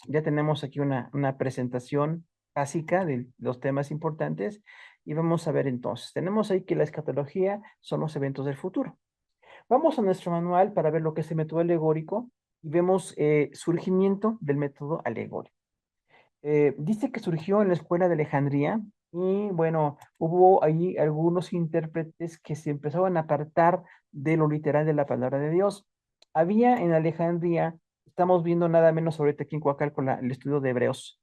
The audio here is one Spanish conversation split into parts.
ya tenemos aquí una presentación básica de los temas importantes y vamos a ver entonces. Tenemos ahí que la escatología son los eventos del futuro. Vamos a nuestro manual para ver lo que es el método alegórico y vemos surgimiento del método alegórico. Dice que surgió en la escuela de Alejandría y bueno, hubo ahí algunos intérpretes que se empezaban a apartar de lo literal de la palabra de Dios. Había en Alejandría, estamos viendo nada menos ahorita aquí en Coacalco el estudio de Hebreos.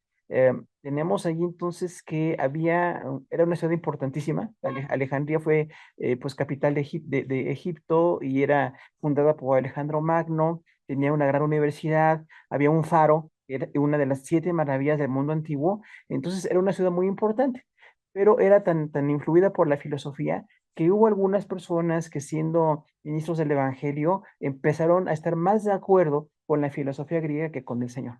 Tenemos ahí entonces que era una ciudad importantísima. Alejandría fue pues capital de Egipto y era fundada por Alejandro Magno, tenía una gran universidad, había un faro, era una de las siete maravillas del mundo antiguo, entonces era una ciudad muy importante, pero era tan influida por la filosofía que hubo algunas personas que siendo ministros del Evangelio empezaron a estar más de acuerdo con la filosofía griega que con el Señor.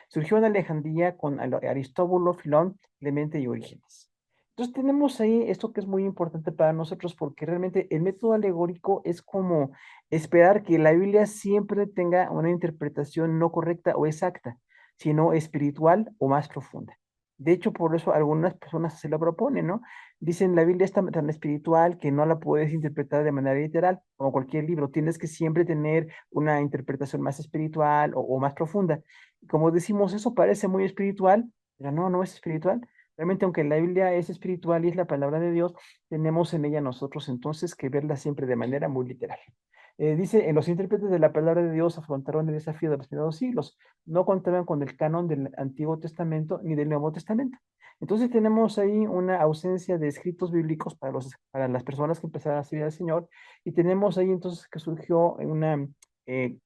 Surgió en Alejandría con Aristóbulo, Filón, Clemente y Orígenes. Entonces tenemos ahí esto que es muy importante para nosotros porque realmente el método alegórico es como esperar que la Biblia siempre tenga una interpretación no correcta o exacta, sino espiritual o más profunda. De hecho, por eso algunas personas se lo proponen, ¿no? Dicen, la Biblia es tan espiritual que no la puedes interpretar de manera literal, como cualquier libro. Tienes que siempre tener una interpretación más espiritual o más profunda. Como decimos, eso parece muy espiritual, pero no es espiritual. Realmente, aunque la Biblia es espiritual y es la palabra de Dios, tenemos en ella nosotros entonces que verla siempre de manera muy literal. Dice, en los intérpretes de la palabra de Dios afrontaron el desafío de los primeros siglos. No contaban con el canon del Antiguo Testamento ni del Nuevo Testamento. Entonces tenemos ahí una ausencia de escritos bíblicos para las personas que empezaron a seguir al Señor y tenemos ahí entonces que surgió una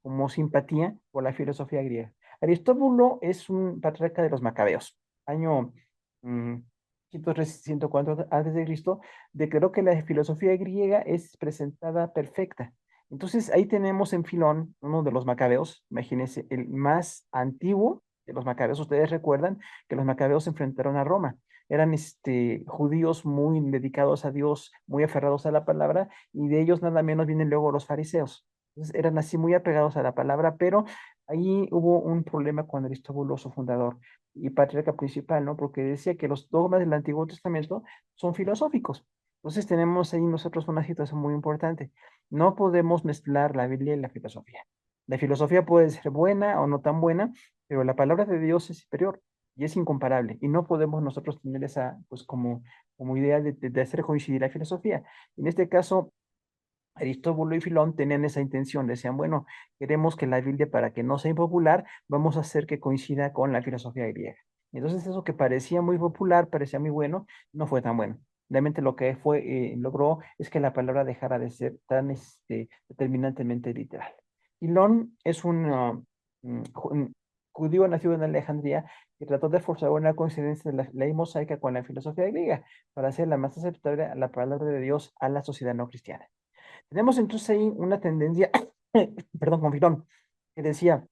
como simpatía por la filosofía griega. Aristóbulo es un patriarca de los macabeos, año 103, 104 antes de Cristo, declaró que la filosofía griega es presentada perfecta. Entonces ahí tenemos en Filón, uno de los macabeos, imagínense, el más antiguo de los macabeos. Ustedes recuerdan que los macabeos se enfrentaron a Roma. Eran judíos muy dedicados a Dios, muy aferrados a la palabra, y de ellos nada menos vienen luego los fariseos. Entonces eran así muy apegados a la palabra, pero ahí hubo un problema con Aristóbulo, su fundador y patriarca principal, ¿no? Porque decía que los dogmas del Antiguo Testamento son filosóficos. Entonces tenemos ahí nosotros una situación muy importante. No podemos mezclar la Biblia y la filosofía. La filosofía puede ser buena o no tan buena, pero la palabra de Dios es superior y es incomparable. Y no podemos nosotros tener esa, pues como idea de hacer coincidir la filosofía. En este caso, Aristóbulo y Filón tenían esa intención, decían, bueno, queremos que la Biblia, para que no sea impopular, vamos a hacer que coincida con la filosofía griega. Entonces eso que parecía muy popular, parecía muy bueno, no fue tan bueno. Realmente lo que logró es que la palabra dejara de ser tan determinantemente literal. Filón es un judío nacido en Alejandría que trató de forzar una coincidencia de la ley mosaica con la filosofía griega para hacer la más aceptable a la palabra de Dios a la sociedad no cristiana. Tenemos entonces ahí una tendencia, perdón, con Filón, que decía,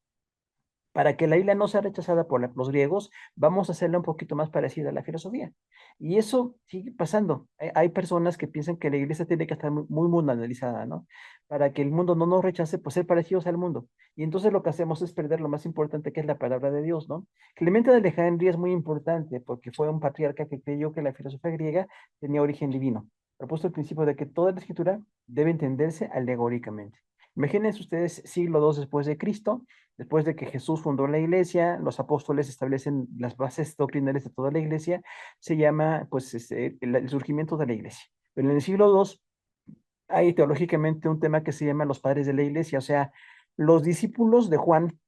para que la isla no sea rechazada por los griegos, vamos a hacerla un poquito más parecida a la filosofía. Y eso sigue pasando. Hay personas que piensan que la iglesia tiene que estar muy mundanalizada, ¿no? Para que el mundo no nos rechace, pues ser parecidos al mundo. Y entonces lo que hacemos es perder lo más importante que es la palabra de Dios, ¿no? Clemente de Alejandría es muy importante porque fue un patriarca que creyó que la filosofía griega tenía origen divino. Propuso el principio de que toda la escritura debe entenderse alegóricamente. Imagínense ustedes siglo II después de Cristo, después de que Jesús fundó la iglesia, los apóstoles establecen las bases doctrinales de toda la iglesia, se llama pues el surgimiento de la iglesia. Pero en el siglo II hay teológicamente un tema que se llama los padres de la iglesia, o sea, los discípulos de Juan,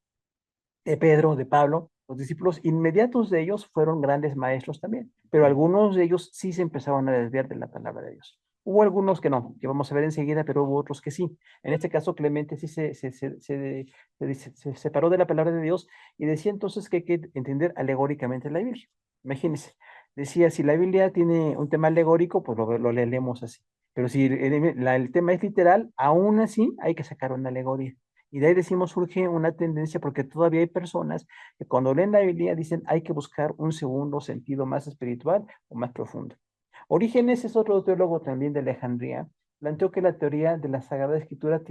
de Pedro, de Pablo, los discípulos inmediatos de ellos fueron grandes maestros también, pero algunos de ellos sí se empezaron a desviar de la palabra de Dios. Hubo algunos que no, que vamos a ver enseguida, pero hubo otros que sí. En este caso, Clemente sí se separó de la palabra de Dios y decía entonces que hay que entender alegóricamente la Biblia. Imagínense, decía, si la Biblia tiene un tema alegórico, pues lo leemos así. Pero si el tema es literal, aún así hay que sacar una alegoría. Y de ahí decimos surge una tendencia porque todavía hay personas que cuando leen la Biblia dicen hay que buscar un segundo sentido más espiritual o más profundo. Orígenes es otro teólogo también de Alejandría. Planteó que la teoría de la Sagrada Escritura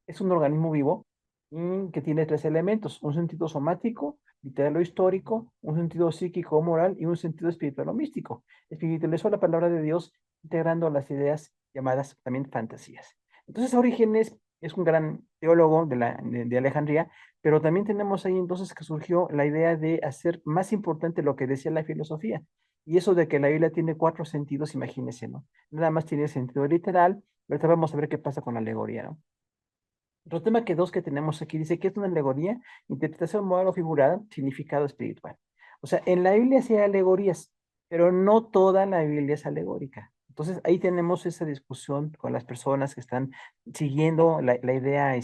es un organismo vivo que tiene tres elementos: un sentido somático, literal o histórico, un sentido psíquico o moral y un sentido espiritual o místico. Espiritualizó la palabra de Dios integrando las ideas llamadas también fantasías. Entonces, Orígenes es un gran teólogo de Alejandría, pero también tenemos ahí entonces que surgió la idea de hacer más importante lo que decía la filosofía. Y eso de que la Biblia tiene cuatro sentidos, imagínense, ¿no? Nada más tiene sentido literal. Ahorita vamos a ver qué pasa con la alegoría, ¿no? Otro tema que dos que tenemos aquí dice que es una alegoría, interpretación moral o figurada, significado espiritual. O sea, en la Biblia sí hay alegorías, pero no toda la Biblia es alegórica. Entonces ahí tenemos esa discusión con las personas que están siguiendo la idea,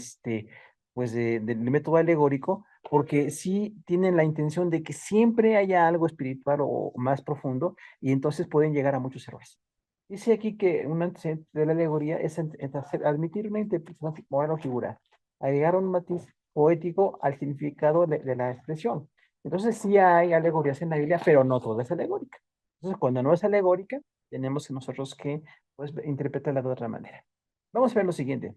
pues, del método alegórico, porque sí tienen la intención de que siempre haya algo espiritual o más profundo, y entonces pueden llegar a muchos errores. Dice aquí que un antecedente de la alegoría es admitir una interpretación moral o figura, agregar un matiz poético al significado de la expresión. Entonces sí hay alegorías en la Biblia, pero no toda es alegórica. Entonces cuando no es alegórica, tenemos que nosotros que pues, interpretarla de otra manera. Vamos a ver lo siguiente.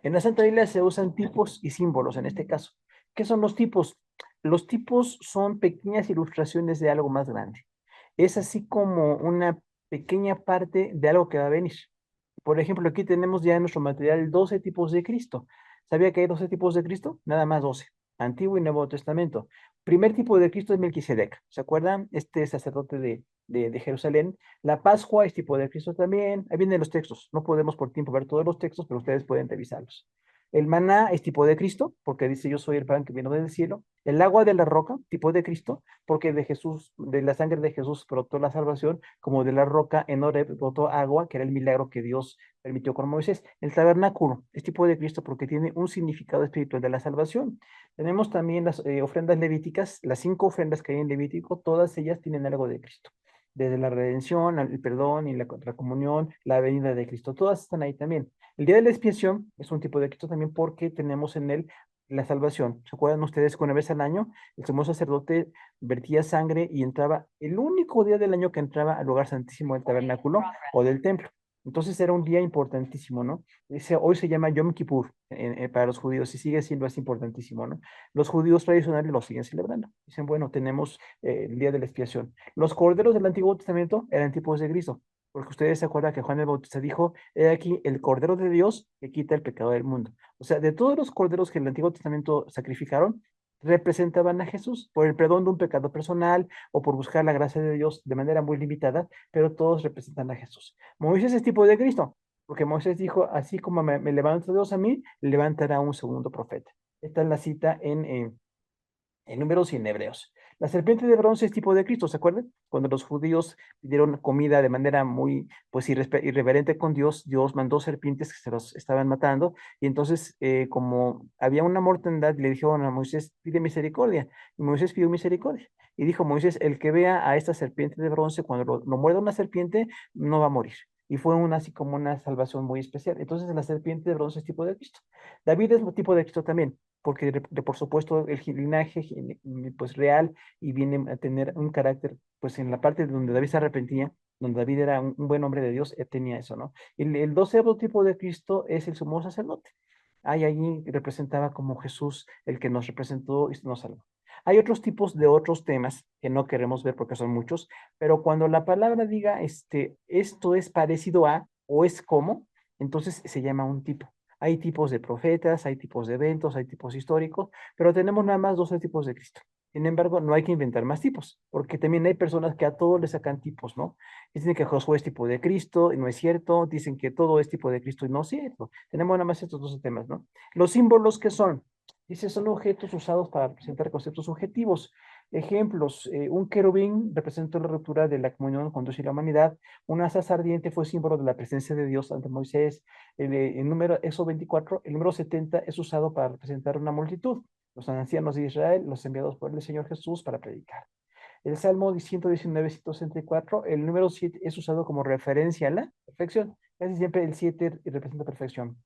En la Santa Biblia se usan tipos y símbolos en este caso. ¿Qué son los tipos? Los tipos son pequeñas ilustraciones de algo más grande. Es así como una pequeña parte de algo que va a venir. Por ejemplo, aquí tenemos ya en nuestro material 12 tipos de Cristo. ¿Sabía que hay 12 tipos de Cristo? Nada más 12. Antiguo y Nuevo Testamento. Primer tipo de Cristo es Melquisedec. ¿Se acuerdan? Este sacerdote de Jerusalén. La Pascua es tipo de Cristo también. Ahí vienen los textos. No podemos por tiempo ver todos los textos, pero ustedes pueden revisarlos. El maná es tipo de Cristo, porque dice yo soy el pan que vino del cielo. El agua de la roca, tipo de Cristo, porque de Jesús, de la sangre de Jesús brotó la salvación, como de la roca en Horeb brotó agua, que era el milagro que Dios permitió con Moisés. El tabernáculo es tipo de Cristo porque tiene un significado espiritual de la salvación. Tenemos también las ofrendas levíticas, las 5 ofrendas que hay en Levítico, todas ellas tienen algo de Cristo. Desde la redención, el perdón y la comunión, la venida de Cristo, todas están ahí también. El día de la expiación es un tipo de Cristo también porque tenemos en él la salvación. ¿Se acuerdan ustedes que una vez al año el sumo sacerdote vertía sangre y entraba el único día del año que entraba al lugar santísimo del tabernáculo o del templo? Entonces era un día importantísimo, ¿no? Hoy se llama Yom Kippur para los judíos y sigue siendo así importantísimo, ¿no? Los judíos tradicionales lo siguen celebrando. Dicen, bueno, tenemos el día de la expiación. Los corderos del Antiguo Testamento eran tipos de Cristo, porque ustedes se acuerdan que Juan el Bautista dijo, he aquí el Cordero de Dios que quita el pecado del mundo. O sea, de todos los corderos que en el Antiguo Testamento sacrificaron, representaban a Jesús por el perdón de un pecado personal o por buscar la gracia de Dios de manera muy limitada, pero todos representan a Jesús. Moisés es tipo de Cristo, porque Moisés dijo, así como me levanta Dios a mí, levantará un segundo profeta. Esta es la cita en Números y en Hebreos. La serpiente de bronce es tipo de Cristo, ¿se acuerdan? Cuando los judíos pidieron comida de manera muy, pues, irreverente con Dios, Dios mandó serpientes que se los estaban matando, y entonces, como había una mortandad, le dijeron a Moisés, pide misericordia, y Moisés pidió misericordia. Y dijo Moisés, el que vea a esta serpiente de bronce, cuando lo muerda una serpiente, no va a morir. Y fue una, así como una salvación muy especial. Entonces, la serpiente de bronce es tipo de Cristo. David es tipo de Cristo también porque por supuesto el linaje pues real y viene a tener un carácter, pues en la parte donde David se arrepentía, donde David era un buen hombre de Dios, él tenía eso, ¿no? El 12º tipo de Cristo es el sumo sacerdote. Ahí allí representaba como Jesús el que nos representó y nos salvó. Hay otros tipos de otros temas que no queremos ver porque son muchos, pero cuando la palabra diga esto es parecido a o es como, entonces se llama un tipo. Hay tipos de profetas, hay tipos de eventos, hay tipos históricos, pero tenemos nada más 12 tipos de Cristo. Sin embargo, no hay que inventar más tipos, porque también hay personas que a todos le sacan tipos, ¿no? Dicen que Josué es tipo de Cristo y no es cierto, dicen que todo es tipo de Cristo y no es cierto. Tenemos nada más estos 12 temas, ¿no? Los símbolos que son, dice, son objetos usados para representar conceptos subjetivos. Ejemplos, un querubín representó la ruptura de la comunión con Dios y la humanidad, una zarza ardiente fue símbolo de la presencia de Dios ante Moisés, el número, eso 24, el número 70 es usado para representar una multitud, los ancianos de Israel, los enviados por el Señor Jesús para predicar. El Salmo 119, 164, el número 7 es usado como referencia a la perfección. Casi siempre el 7 representa perfección.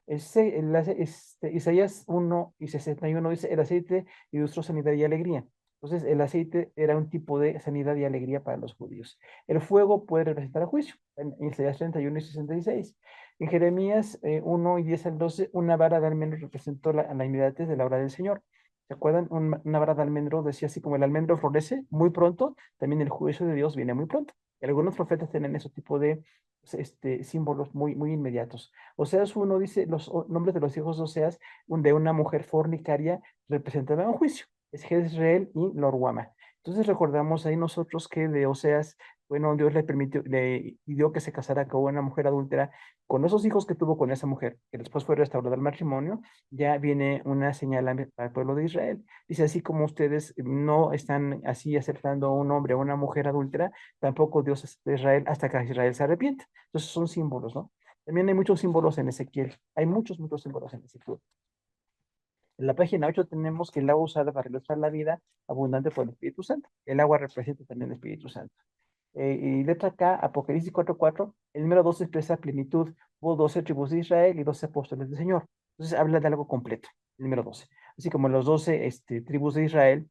Isaías 1 y 61 dice, el aceite ilustró sanidad y alegría. Entonces, el aceite era un tipo de sanidad y alegría para los judíos. El fuego puede representar a juicio, en Isaías 31 y 66. En Jeremías 1 y 10 al 12, una vara de almendro representó la inmediatez de la obra del Señor. ¿Se acuerdan? Una vara de almendro decía así como el almendro florece muy pronto, también el juicio de Dios viene muy pronto. Y algunos profetas tienen ese tipo de pues, símbolos muy inmediatos. Oseas 1 dice los nombres de los hijos de Oseas, de una mujer fornicaria representaban un juicio. Es Jezreel y Lorguama. Entonces recordamos ahí nosotros que de Oseas, bueno, Dios le permitió, le pidió que se casara con una mujer adúltera, con esos hijos que tuvo con esa mujer, que después fue restaurado el matrimonio, ya viene una señal para el pueblo de Israel. Dice, así como ustedes no están así aceptando a un hombre o una mujer adúltera, tampoco Dios es de Israel hasta que Israel se arrepiente. Entonces son símbolos, ¿no? También hay muchos símbolos en Ezequiel. Hay muchos símbolos en Ezequiel. En la página 8 tenemos que el agua usada para ilustrar la vida abundante por el Espíritu Santo. El agua representa también el Espíritu Santo. Y letra K, Apocalipsis 4:4, el número 12 expresa plenitud. Hubo 12 tribus de Israel y 12 apóstoles del Señor. Entonces habla de algo completo, el número 12. Así como los 12 tribus de Israel,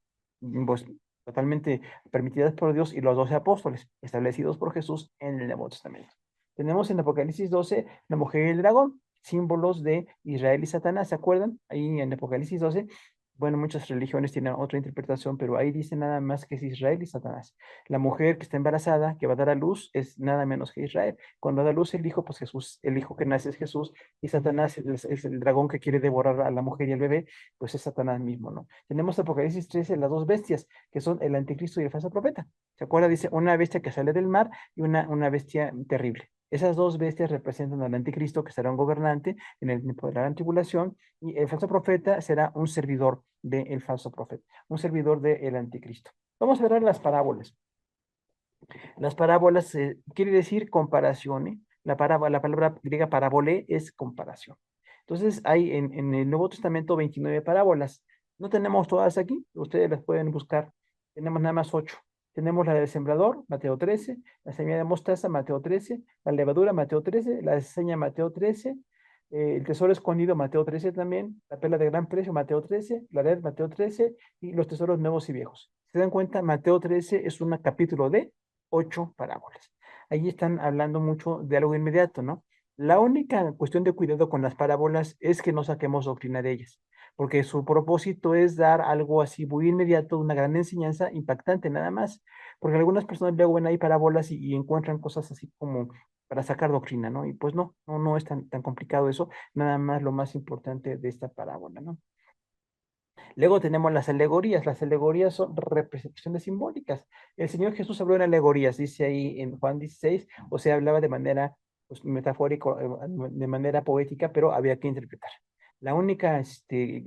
pues totalmente permitidas por Dios, y los 12 apóstoles establecidos por Jesús en el Nuevo Testamento. Tenemos en Apocalipsis 12 la mujer y el dragón, símbolos de Israel y Satanás, ¿se acuerdan? Ahí en Apocalipsis 12, bueno, muchas religiones tienen otra interpretación, pero ahí dice nada más que es Israel y Satanás. La mujer que está embarazada, que va a dar a luz, es nada menos que Israel. Cuando da a luz el hijo, pues Jesús, el hijo que nace es Jesús, y Satanás es el dragón que quiere devorar a la mujer y al bebé, pues es Satanás mismo, ¿no? Tenemos Apocalipsis 13, las dos bestias, que son el anticristo y el falso profeta. ¿Se acuerda? Dice una bestia que sale del mar y una bestia terrible. Esas dos bestias representan al anticristo, que será un gobernante en el tiempo de la gran tribulación, y el falso profeta será un servidor del falso profeta, un servidor del anticristo. Vamos a ver las parábolas. Las parábolas quiere decir comparación, ¿eh? La palabra griega parábole es comparación. Entonces hay en el Nuevo Testamento 29 parábolas. No tenemos todas aquí, ustedes las pueden buscar. Tenemos nada más 8. Tenemos la del sembrador, Mateo 13, la semilla de mostaza, Mateo 13, la levadura, Mateo 13, la cizaña, Mateo 13, el tesoro escondido, Mateo 13 también, la perla de gran precio, Mateo 13, la red, Mateo 13, y los tesoros nuevos y viejos. ¿Se dan cuenta? Mateo 13 es un capítulo de 8 parábolas. Allí están hablando mucho de algo inmediato, ¿no? La única cuestión de cuidado con las parábolas es que no saquemos doctrina de ellas, porque su propósito es dar algo así muy inmediato, una gran enseñanza impactante nada más, porque algunas personas luego ven ahí parábolas y encuentran cosas así como para sacar doctrina, ¿no? Y pues no es tan complicado eso, nada más lo más importante de esta parábola, ¿no? Luego tenemos las alegorías. Las alegorías son representaciones simbólicas. El Señor Jesús habló en alegorías, dice ahí en Juan 16, o sea, hablaba de manera pues, metafórica, de manera poética, pero había que interpretar. La única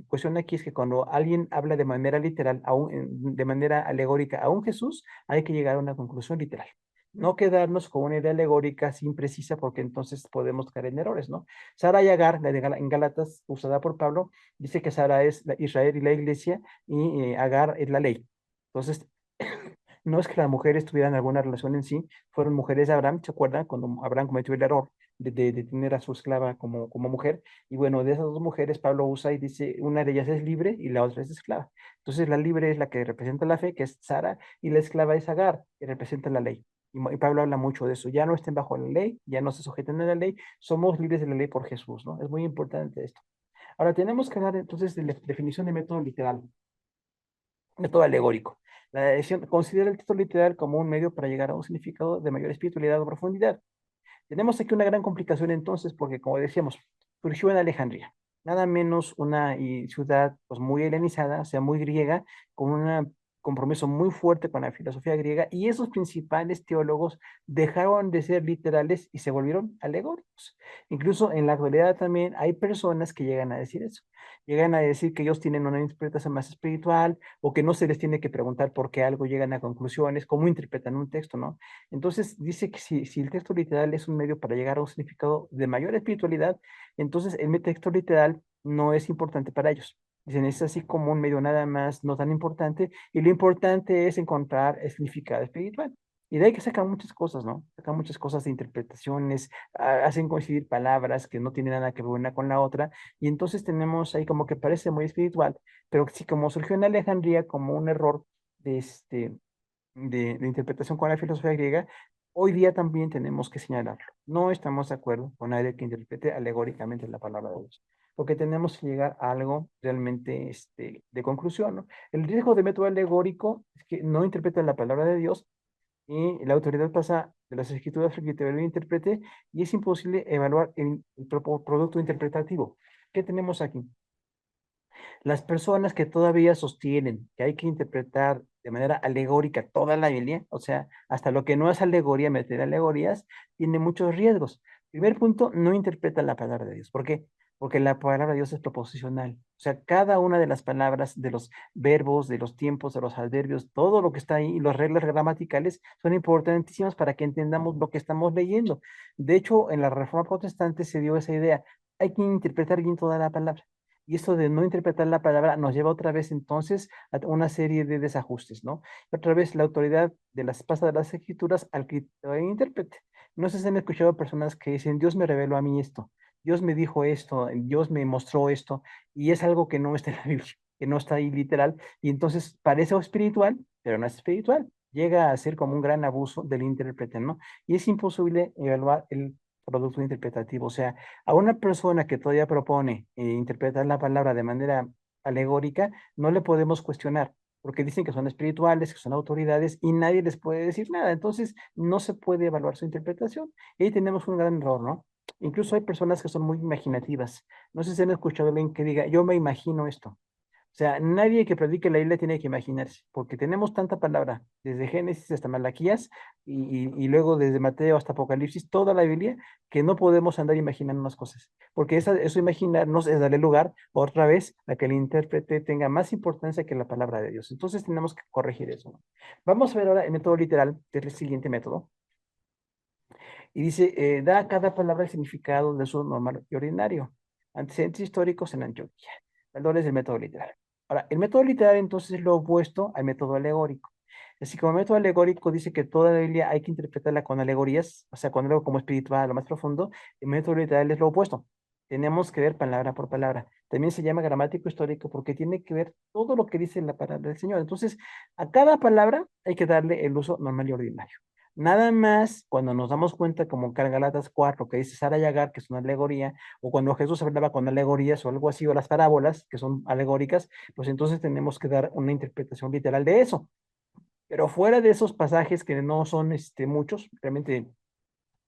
cuestión aquí es que cuando alguien habla de manera literal, de manera alegórica a un Jesús, hay que llegar a una conclusión literal. No quedarnos con una idea alegórica sin precisa, porque entonces podemos caer en errores, ¿no? Sara y Agar, en Gálatas, usada por Pablo, dice que Sara es Israel y la iglesia, y Agar es la ley. Entonces, no es que las mujeres tuvieran alguna relación en sí, fueron mujeres de Abraham, ¿se acuerdan? Cuando Abraham cometió el error de tener a su esclava como mujer, y bueno, de esas dos mujeres Pablo usa y dice, una de ellas es libre y la otra es esclava. Entonces, la libre es la que representa la fe, que es Sara, y la esclava es Agar, que representa la ley. Y Pablo habla mucho de eso, ya no estén bajo la ley, ya no se sujeten a la ley, somos libres de la ley por Jesús, ¿no? Es muy importante esto. Ahora tenemos que hablar entonces de la definición de método literal, método alegórico. La decisión considera el texto literal como un medio para llegar a un significado de mayor espiritualidad o profundidad. Tenemos aquí una gran complicación entonces, porque como decíamos, surgió en Alejandría, nada menos una ciudad pues, muy helenizada, o sea, muy griega, con un compromiso muy fuerte con la filosofía griega, y esos principales teólogos dejaron de ser literales y se volvieron alegóricos. Incluso en la actualidad también hay personas que llegan a decir eso, llegan a decir que ellos tienen una interpretación más espiritual, o que no se les tiene que preguntar por qué algo, llegan a conclusiones, cómo interpretan un texto, ¿no? Entonces dice que si el texto literal es un medio para llegar a un significado de mayor espiritualidad, entonces el texto literal no es importante para ellos. Dicen, es así como un medio nada más, no tan importante, y lo importante es encontrar el significado espiritual. Y de ahí que sacan muchas cosas, ¿no? Sacan muchas cosas de interpretaciones, hacen coincidir palabras que no tienen nada que ver una con la otra, y entonces tenemos ahí como que parece muy espiritual, pero sí como surgió en Alejandría como un error de de interpretación con la filosofía griega, Hoy día también tenemos que señalarlo. No estamos de acuerdo con nadie que interprete alegóricamente la palabra de Dios, porque tenemos que llegar a algo realmente de conclusión, ¿no? El riesgo de método alegórico es que no interpreta la palabra de Dios y la autoridad pasa de las escrituras al criterio del intérprete y es imposible evaluar el producto interpretativo. ¿Qué tenemos aquí? Las personas que todavía sostienen que hay que interpretar de manera alegórica toda la Biblia, o sea, hasta lo que no es alegoría, meter alegorías, tiene muchos riesgos. Primer punto, no interpreta la palabra de Dios. ¿Por qué? Porque la palabra de Dios es proposicional. O sea, cada una de las palabras, de los verbos, de los tiempos, de los adverbios, todo lo que está ahí, las reglas gramaticales son importantísimas para que entendamos lo que estamos leyendo. De hecho, en la Reforma Protestante se dio esa idea. Hay que interpretar bien toda la palabra. Y esto de no interpretar la palabra nos lleva otra vez entonces a una serie de desajustes, ¿no? Otra vez la autoridad de las pasa de las escrituras al que intérprete. No sé si han escuchado personas que dicen, Dios me reveló a mí esto, Dios me dijo esto, Dios me mostró esto, y es algo que no está en la Biblia, que no está ahí literal, y entonces parece espiritual, pero no es espiritual. Llega a ser como un gran abuso del intérprete, ¿no? Y es imposible evaluar el producto interpretativo. O sea, a una persona que todavía propone interpretar la palabra de manera alegórica, no le podemos cuestionar, porque dicen que son espirituales, que son autoridades y nadie les puede decir nada. Entonces, no se puede evaluar su interpretación. Y ahí tenemos un gran error, ¿no? Incluso hay personas que son muy imaginativas. No sé si han escuchado a alguien que diga, yo me imagino esto. O sea, nadie que predique la Biblia tiene que imaginarse, porque tenemos tanta palabra, desde Génesis hasta Malaquías y luego desde Mateo hasta Apocalipsis, toda la Biblia, que no podemos andar imaginando unas cosas, porque eso imaginarnos es darle lugar otra vez a que el intérprete tenga más importancia que la palabra de Dios. Entonces tenemos que corregir eso, ¿no? Vamos a ver ahora el método literal, que es el siguiente método, y dice, da a cada palabra el significado de su normal y ordinario. Antecedentes históricos en Antioquía. Valores del método literal. Ahora, el método literal entonces es lo opuesto al método alegórico. Así como el método alegórico dice que toda la Biblia hay que interpretarla con alegorías, o sea, con algo como espiritual, lo más profundo, el método literal es lo opuesto. Tenemos que ver palabra por palabra. También se llama gramático histórico porque tiene que ver todo lo que dice la palabra del Señor. Entonces, a cada palabra hay que darle el uso normal y ordinario. Nada más cuando nos damos cuenta, como en Galatas 4, que dice Sara y Agar, que es una alegoría, o cuando Jesús hablaba con alegorías o algo así, o las parábolas, que son alegóricas, pues entonces tenemos que dar una interpretación literal de eso. Pero fuera de esos pasajes que no son muchos, realmente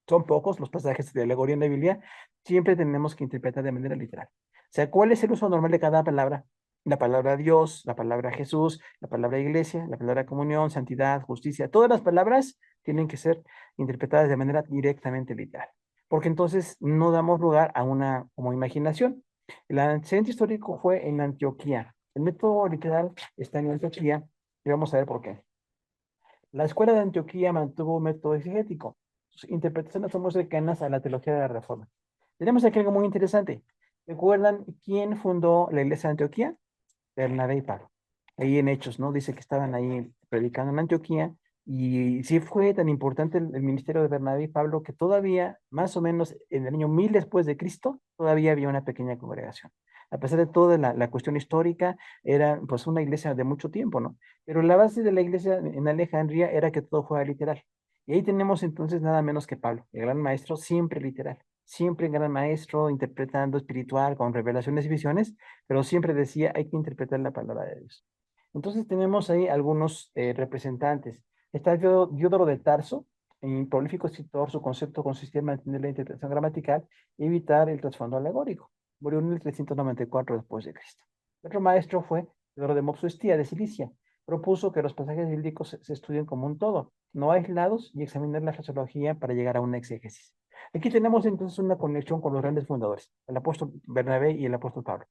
son pocos los pasajes de alegoría en la Biblia, siempre tenemos que interpretar de manera literal. O sea, ¿cuál es el uso normal de cada palabra? La palabra Dios, la palabra Jesús, la palabra iglesia, la palabra comunión, santidad, justicia, todas las palabras tienen que ser interpretadas de manera directamente literal, porque entonces no damos lugar a una como imaginación. El antecedente histórico fue en Antioquía. El método literal está en Antioquía y vamos a ver por qué. La escuela de Antioquía mantuvo un método exegético. Sus interpretaciones son muy cercanas a la teología de la Reforma. Tenemos aquí algo muy interesante. ¿Recuerdan quién fundó la iglesia de Antioquía? Bernabé y Pablo. Ahí en Hechos, ¿no? Dice que estaban ahí predicando en Antioquía y sí fue tan importante el ministerio de Bernabé y Pablo que todavía, más o menos en el año 1000 después de Cristo, todavía había una pequeña congregación. A pesar de toda la cuestión histórica, era pues una iglesia de mucho tiempo, ¿no? Pero la base de la iglesia en Alejandría era que todo fuera literal. Y ahí tenemos entonces nada menos que Pablo, el gran maestro, siempre literal, siempre gran maestro, interpretando espiritual con revelaciones y visiones, pero siempre decía hay que interpretar la palabra de Dios. Entonces tenemos ahí algunos representantes. Está Diodoro de Tarso, en prolífico escritor, su concepto consistía en mantener la interpretación gramatical y evitar el trasfondo alegórico. Murió en el 394 después de Cristo. Otro maestro fue Teodoro de Mopsuestia, de Cilicia. Propuso que los pasajes bíblicos se estudien como un todo, no aislados, y examinar la fraseología para llegar a una exégesis. Aquí tenemos entonces una conexión con los grandes fundadores, el apóstol Bernabé y el apóstol Pablo.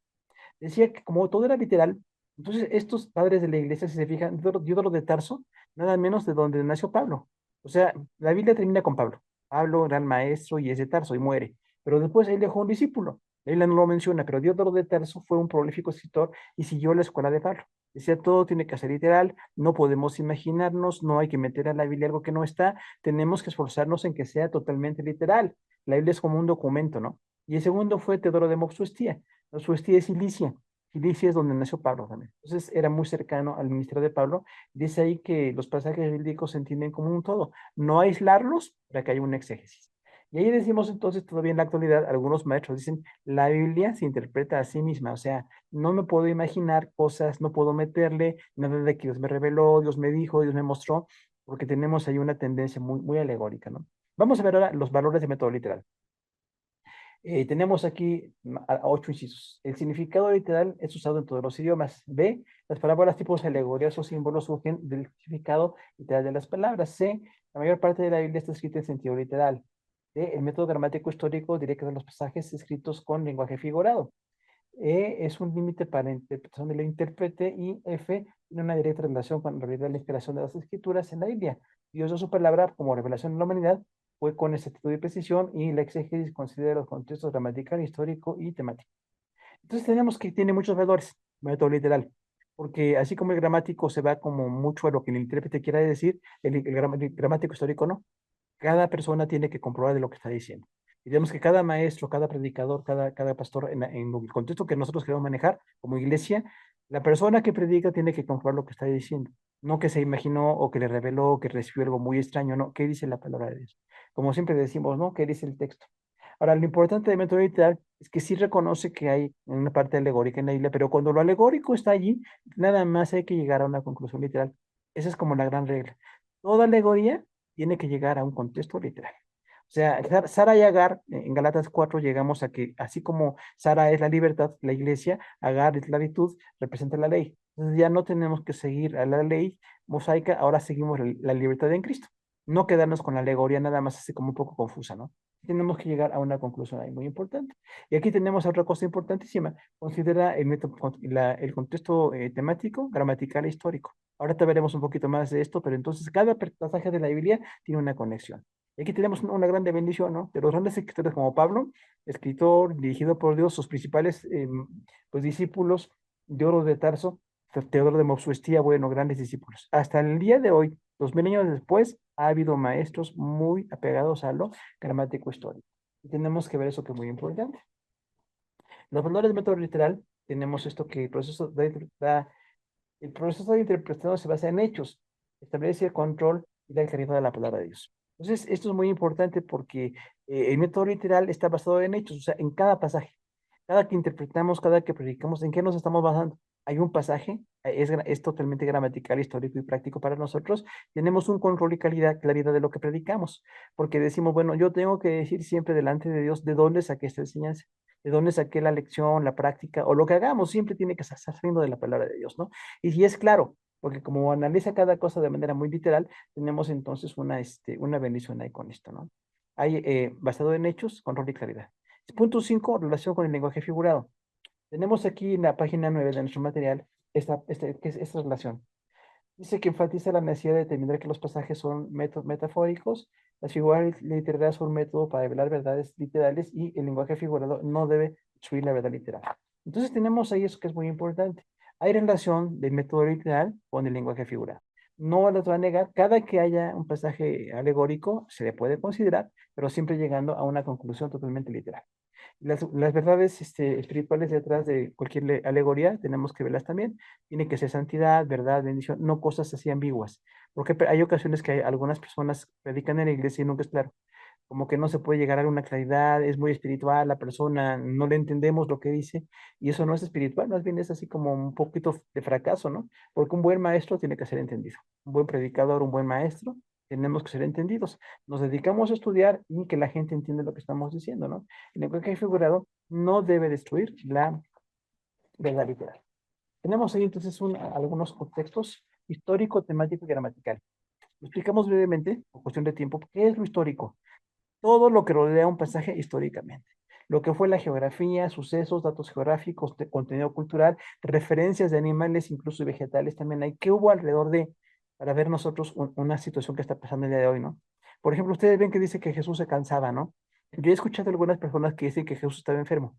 Decía que como todo era literal, entonces estos padres de la iglesia, si se fijan, Diodoro de Tarso, nada menos de donde nació Pablo. O sea, la Biblia termina con Pablo. Pablo, gran maestro, y es de Tarso y muere. Pero después él dejó un discípulo. La Biblia no lo menciona, pero Diodoro de Tarso fue un prolífico escritor y siguió la escuela de Pablo. Decía, todo tiene que ser literal, no podemos imaginarnos, no hay que meter a la Biblia algo que no está, tenemos que esforzarnos en que sea totalmente literal. La Biblia es como un documento, ¿no? Y el segundo fue Teodoro de Mopsuestia. Mopsuestia es Cilicia. Cilicia es donde nació Pablo también. Entonces era muy cercano al ministerio de Pablo. Dice ahí que los pasajes bíblicos se entienden como un todo, no aislarlos para que haya un exégesis. Y ahí decimos entonces, todavía en la actualidad, algunos maestros dicen, la Biblia se interpreta a sí misma, o sea, no me puedo imaginar cosas, no puedo meterle nada de que Dios me reveló, Dios me dijo, Dios me mostró, porque tenemos ahí una tendencia muy, muy alegórica, ¿no? Vamos a ver ahora los valores de método literal. Tenemos aquí a 8 incisos. El significado literal es usado en todos los idiomas. B, las palabras tipos alegorías o símbolos surgen del significado literal de las palabras. C, la mayor parte de la Biblia está escrita en sentido literal. D, el método gramático histórico directo de los pasajes escritos con lenguaje figurado. E, es un límite para la interpretación del intérprete. Y F, tiene una directa relación con la realidad de la inspiración de las escrituras en la Biblia. Dios dio su palabra como revelación en la humanidad, fue con exactitud y precisión, y la exégesis considera los contextos gramatical, histórico y temático. Entonces tenemos que tiene muchos valores, método literal, porque así como el gramático se va como mucho a lo que el intérprete quiera decir, el gramático histórico no. Cada persona tiene que comprobar de lo que está diciendo. Y tenemos que cada maestro, cada predicador, cada pastor, en el contexto que nosotros queremos manejar como iglesia, la persona que predica tiene que comprobar lo que está diciendo. No que se imaginó o que le reveló o que recibió algo muy extraño, no. ¿Qué dice la palabra de Dios? Como siempre decimos, ¿no? ¿Qué dice el texto? Ahora, lo importante de método literal es que sí reconoce que hay una parte alegórica en la Biblia, pero cuando lo alegórico está allí, nada más hay que llegar a una conclusión literal. Esa es como la gran regla. Toda alegoría tiene que llegar a un contexto literal. O sea, Sara y Agar, en Galatas 4 llegamos a que, así como Sara es la libertad, la iglesia, Agar es la virtud, representa la ley. Entonces ya no tenemos que seguir a la ley mosaica, ahora seguimos la libertad en Cristo. No quedarnos con la alegoría nada más así como un poco confusa, ¿no? Tenemos que llegar a una conclusión ahí muy importante. Y aquí tenemos otra cosa importantísima. Considera el método, el contexto temático, gramatical e histórico. Ahora te veremos un poquito más de esto, pero entonces cada pasaje de la Biblia tiene una conexión. Y aquí tenemos una grande bendición, ¿no? De los grandes escritores como Pablo, escritor dirigido por Dios, sus principales pues, discípulos, Diodoro de Tarso, Teodoro de Mopsuestía, bueno, grandes discípulos. Hasta el día de hoy, 2000 años después, ha habido maestros muy apegados a lo gramático histórico. Y tenemos que ver eso que es muy importante. Los valores del método literal, tenemos esto que el proceso de interpretación se basa en hechos, establece el control y la calidad de la palabra de Dios. Entonces, esto es muy importante porque el método literal está basado en hechos, o sea, en cada pasaje. Cada que interpretamos, cada que predicamos, ¿en qué nos estamos basando? Hay un pasaje, es totalmente gramatical, histórico y práctico para nosotros. Tenemos un control y claridad de lo que predicamos, porque decimos, bueno, yo tengo que decir siempre delante de Dios de dónde saqué esta enseñanza, de dónde saqué la lección, la práctica, o lo que hagamos, siempre tiene que estar saliendo de la palabra de Dios, ¿no? Y si es claro, porque como analiza cada cosa de manera muy literal, tenemos entonces una bendición ahí con esto, ¿no? Hay, basado en hechos, control y claridad. Punto 5, relación con el lenguaje figurado. Tenemos aquí en la página 9 de nuestro material esta relación. Dice que enfatiza la necesidad de determinar que los pasajes son metafóricos, las figuras literarias son un método para revelar verdades literales y el lenguaje figurado no debe destruir la verdad literal. Entonces tenemos ahí eso que es muy importante. Hay relación del método literal con el lenguaje figurado. No les voy a negar, cada que haya un pasaje alegórico se le puede considerar, pero siempre llegando a una conclusión totalmente literal. Las verdades espirituales detrás de cualquier alegoría tenemos que verlas también. Tiene que ser santidad, verdad, bendición, no cosas así ambiguas. Porque hay ocasiones que algunas personas predican en la iglesia y nunca es claro. Como que no se puede llegar a una claridad, es muy espiritual la persona, no le entendemos lo que dice, y eso no es espiritual, más bien es así como un poquito de fracaso, ¿no? Porque un buen maestro tiene que ser entendido. Un buen predicador, un buen maestro, tenemos que ser entendidos. Nos dedicamos a estudiar y que la gente entienda lo que estamos diciendo, ¿no? El lenguaje figurado no debe destruir la verdad literal. Tenemos ahí entonces algunos contextos histórico, temático y gramatical. Lo explicamos brevemente, por cuestión de tiempo, qué es lo histórico. Todo lo que rodea un pasaje históricamente. Lo que fue la geografía, sucesos, datos geográficos, contenido cultural, referencias de animales, incluso vegetales también hay. ¿Qué hubo alrededor de, para ver nosotros una situación que está pasando el día de hoy, ¿no? Por ejemplo, ustedes ven que dice que Jesús se cansaba, ¿no? Yo he escuchado algunas personas que dicen que Jesús estaba enfermo,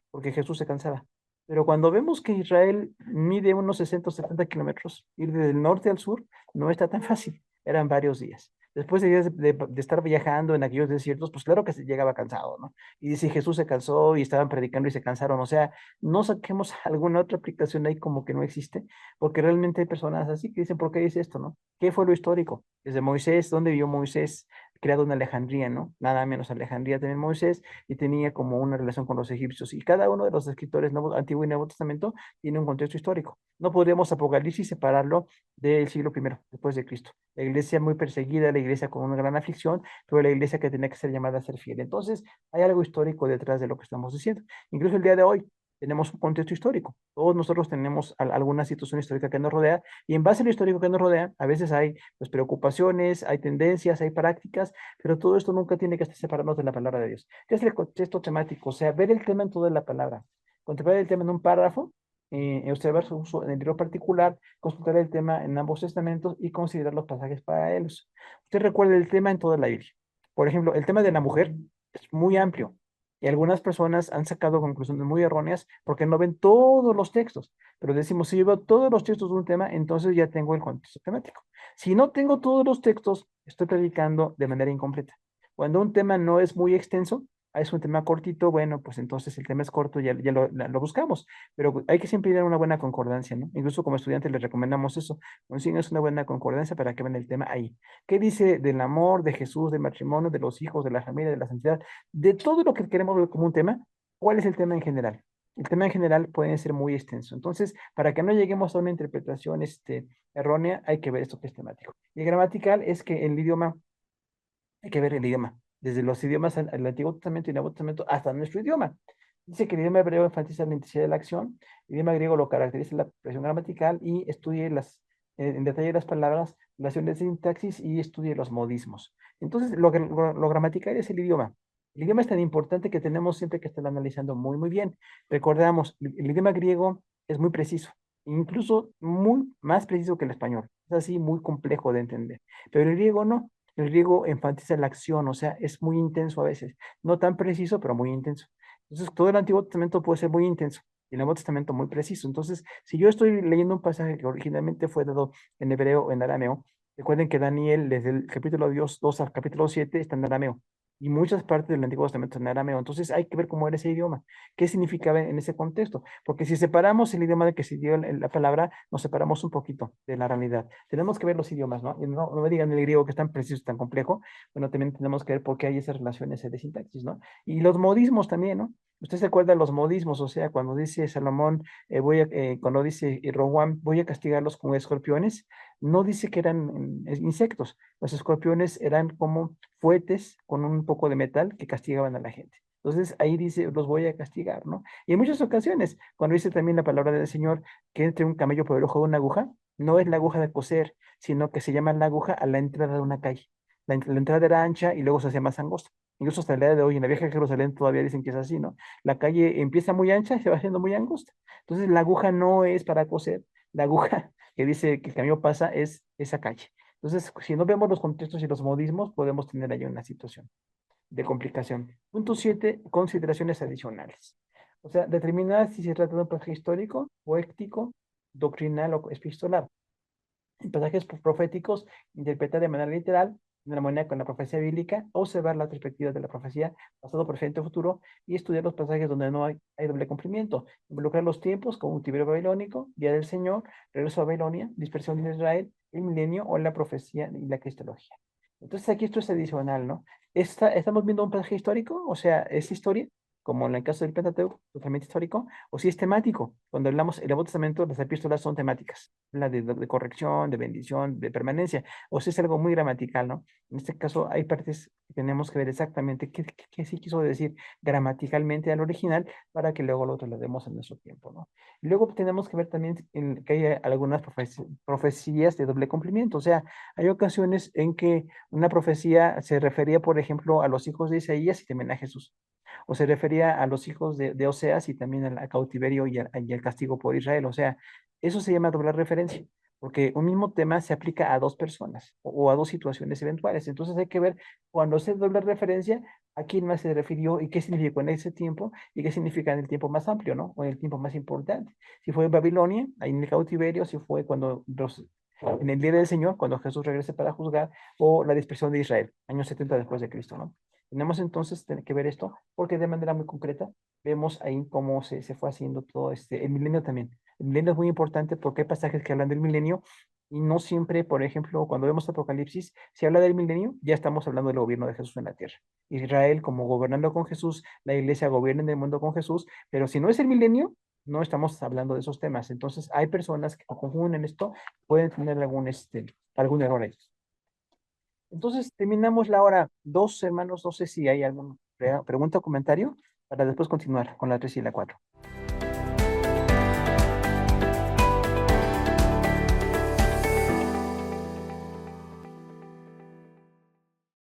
porque Jesús se cansaba. Pero cuando vemos que Israel mide unos 60 o 70 kilómetros, ir del norte al sur no está tan fácil, eran varios días. Después de días de estar viajando en aquellos desiertos, pues claro que se llegaba cansado, ¿no? Y dice, Jesús se cansó y estaban predicando y se cansaron. O sea, no saquemos alguna otra aplicación ahí como que no existe, porque realmente hay personas así que dicen, ¿por qué dice esto, no? ¿Qué fue lo histórico? Desde Moisés, ¿dónde vivió Moisés? Creado en Alejandría, ¿no? Nada menos Alejandría también Moisés, y tenía como una relación con los egipcios. Y cada uno de los escritores Antiguo y Nuevo Testamento tiene un contexto histórico. No podríamos Apocalipsis separarlo del siglo I después de Cristo. La iglesia muy perseguida, la iglesia con una gran aflicción, pero la iglesia que tenía que ser llamada a ser fiel. Entonces, hay algo histórico detrás de lo que estamos diciendo. Incluso el día de hoy tenemos un contexto histórico. Todos nosotros tenemos alguna situación histórica que nos rodea y en base al histórico que nos rodea, a veces hay pues, preocupaciones, hay tendencias, hay prácticas, pero todo esto nunca tiene que separarnos de la palabra de Dios. ¿Qué es el contexto temático? O sea, ver el tema en toda la palabra. Contemplar el tema en un párrafo, observar su uso en el libro particular, consultar el tema en ambos testamentos y considerar los pasajes para ellos. Usted recuerda el tema en toda la Biblia. Por ejemplo, el tema de la mujer es muy amplio y algunas personas han sacado conclusiones muy erróneas porque no ven todos los textos. Pero decimos, si yo veo todos los textos de un tema, entonces ya tengo el contexto temático. Si no tengo todos los textos, estoy predicando de manera incompleta. Cuando un tema no es muy extenso, es un tema cortito, bueno, pues entonces el tema es corto, ya lo buscamos, pero hay que siempre ir a una buena concordancia, ¿no? Incluso como estudiantes les recomendamos eso, consígues una buena concordancia para que vean el tema ahí. ¿Qué dice del amor, de Jesús, del matrimonio, de los hijos, de la familia, de la santidad, de todo lo que queremos ver como un tema? ¿Cuál es el tema en general? El tema en general puede ser muy extenso. Entonces, para que no lleguemos a una interpretación errónea, hay que ver esto que es temático. Y gramatical es que el idioma, hay que ver el idioma, desde los idiomas al Antiguo Testamento y Nuevo Testamento hasta nuestro idioma. Dice que el idioma hebreo enfatiza la intensidad de la acción, el idioma griego lo caracteriza la expresión gramatical y estudie en detalle las palabras, relaciones de sintaxis y estudie los modismos. Entonces, lo gramatical es el idioma. El idioma es tan importante que tenemos siempre que estar analizando muy, muy bien. Recordamos, el idioma griego es muy preciso, incluso muy más preciso que el español. Es así, muy complejo de entender. Pero el griego no. El griego enfatiza la acción, o sea, es muy intenso a veces. No tan preciso, pero muy intenso. Entonces, todo el Antiguo Testamento puede ser muy intenso y el Nuevo Testamento muy preciso. Entonces, si yo estoy leyendo un pasaje que originalmente fue dado en hebreo o en arameo, recuerden que Daniel, desde el capítulo 2 al capítulo 7, está en arameo. Y muchas partes del Antiguo Testamento en arameo. Entonces hay que ver cómo era ese idioma, qué significaba en ese contexto. Porque si separamos el idioma de que se dio la palabra, nos separamos un poquito de la realidad. Tenemos que ver los idiomas, ¿no? Y no me digan el griego que es tan preciso, tan complejo. Bueno, también tenemos que ver por qué hay esas relaciones de sintaxis, ¿no? Y los modismos también, ¿no? Usted se acuerda de los modismos, o sea, cuando dice Salomón, cuando dice Roboam, voy a castigarlos con escorpiones, no dice que eran insectos, los escorpiones eran como fuetes con un poco de metal que castigaban a la gente. Entonces ahí dice, los voy a castigar, ¿no? Y en muchas ocasiones, cuando dice también la palabra del Señor, que entre un camello por el ojo de una aguja, no es la aguja de coser, sino que se llama la aguja a la entrada de una calle. La entrada era ancha y luego se hacía más angosta. Incluso hasta el día de hoy en la vieja Jerusalén todavía dicen que es así, ¿no? La calle empieza muy ancha y se va haciendo muy angosta. Entonces la aguja no es para coser, la aguja que dice que el camino pasa es esa calle. Entonces, si no vemos los contextos y los modismos, podemos tener ahí una situación de complicación. Punto 7, consideraciones adicionales. O sea, determinar si se trata de un pasaje histórico, poético, doctrinal o epistolar. En pasajes proféticos, interpretar de manera literal, de la manera con la profecía bíblica, observar la perspectiva de la profecía, pasado, presente, futuro, y estudiar los pasajes donde no hay doble cumplimiento. Involucrar los tiempos como un tiberio babilónico, día del Señor, regreso a Babilonia, dispersión de Israel, el milenio o la profecía y la cristología. Entonces aquí esto es adicional, ¿no? Estamos viendo un pasaje histórico, o sea, es historia, como en el caso del Pentateuco, totalmente histórico, o si es temático. Cuando hablamos el Nuevo Testamento, las epístolas son temáticas, la de corrección, de bendición, de permanencia, o si es algo muy gramatical, ¿no? En este caso hay partes que tenemos que ver exactamente qué sí quiso decir gramaticalmente al original para que luego lo traslademos en nuestro tiempo, ¿no? Y luego tenemos que ver también que hay algunas profecías de doble cumplimiento, o sea, hay ocasiones en que una profecía se refería, por ejemplo, a los hijos de Isaías y también a Jesús o se refería a los hijos de Oseas y también al cautiverio y al castigo por Israel. O sea, eso se llama doble referencia, porque un mismo tema se aplica a dos personas o a dos situaciones eventuales. Entonces hay que ver cuando se doble referencia a quién más se refirió y qué significó en ese tiempo y qué significa en el tiempo más amplio, ¿no? O en el tiempo más importante. Si fue en Babilonia, ahí en el cautiverio, si fue cuando en el día del Señor, cuando Jesús regrese para juzgar, o la dispersión de Israel, años 70 después de Cristo, ¿no? Tenemos entonces que ver esto, porque de manera muy concreta vemos ahí cómo se fue haciendo todo el milenio también. El milenio es muy importante porque hay pasajes que hablan del milenio y no siempre, por ejemplo, cuando vemos Apocalipsis, si habla del milenio, ya estamos hablando del gobierno de Jesús en la tierra. Israel como gobernando con Jesús, la iglesia gobierna en el mundo con Jesús, pero si no es el milenio, no estamos hablando de esos temas. Entonces, hay personas que confunden esto, pueden tener algún error ahí. Entonces, terminamos la hora 2, hermanos. No sé si hay alguna pregunta o comentario para después continuar con la 3 y la 4.